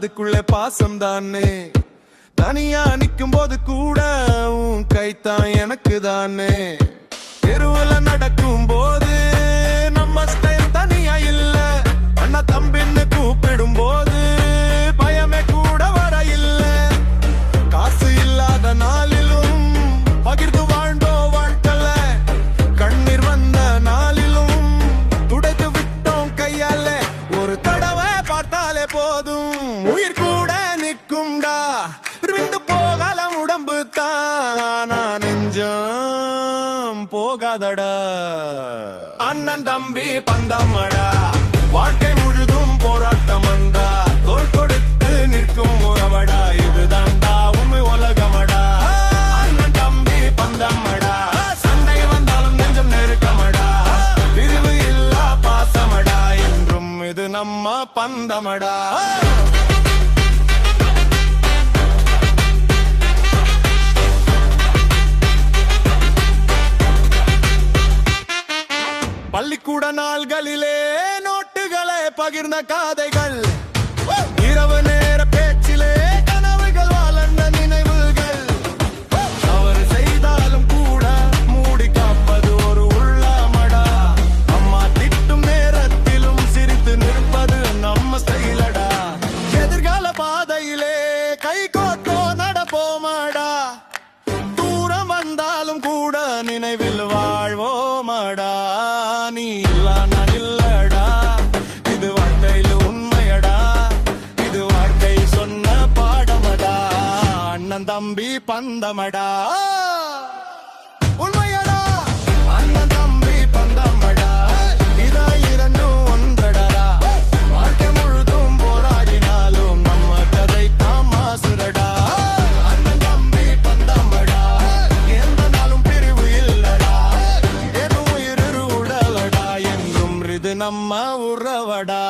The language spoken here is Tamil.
அதுக்குள்ள பாசம் தானே. தனியா நிக்கும் போது கூட உன் கைத்தான் எனக்கு தானே. தெருவுல நடக்கும் போது நம்ம ஸ்டைல் தனியா இல்ல. அண்ணா தம்பின்னு கூப்பிடும் போது பயமே கூட வர இல்ல. காசு இல்லாத நாளிலும் பகிர்ந்து வாழ்ந்தோ வாழ்க்கல. கண்ணீர் வந்த நாளிலும் துடைத்து விட்டோம் கையால. ஒரு தடவை பார்த்தாலே போதும் உயிர் கூட நிற்கும்டா. விட்டு போகலாம் உடம்பு தான் நெஞ்சம் போகாதடா. அண்ணன் தம்பி பந்தமடா, வாழ்க்கை முழுதும் போராட்டம் வந்தா. தோள் கொடுத்து நிற்கும் உறவடா, இதுதான்டா உண்மை உலகமடா. அண்ணன் தம்பி பந்தமடா, சண்டை வந்தாலும் நெஞ்சம் நெருக்கமடா. பிரிவு இல்லா பாசமடா, என்றும் இது நம்ம பந்தமடா. பள்ளிக்கூட நாள்களிலே நோட்டுகளை பகிர்ந்த காதைகள், இரவு நேர பேச்சிலே கனவுகள் வாழ்ந்த நினைவுகள். தவறு செய்தாலும் கூட மூடி காப்பது ஒரு உள்ளமடா. அம்மா திட்டும் நேரத்திலும் சிரித்து நிற்பது நம்ம ஸ்டைலடா. எதிர்கால பாதையிலே கை கோத்தோ நடப்போமாடா. தூரம் வந்தாலும் கூட நினைவில் வாழ்வோமாடா. நீ இல்லா நான் இல்லடா, இது வாழ்க்கையில் உண்மையடா. இது வாழ்க்கை சொன்ன பாடமடா. அண்ணன் தம்பி பந்தமடா, உண்மையடா. அண்ணன் தம்பி பந்தமடா, இதா இரண்டும் ஒன்றடா. வாழ்க்கை முழுதும் போராடினாலும் நம்ம கதை தாமாசுரடா. அண்ணன் தம்பி பந்தமடா, எந்த நாளும் பிரிவு இல்லடா. எது உயிர் உடலடா, என்றும் இது நம்ம உறவடா.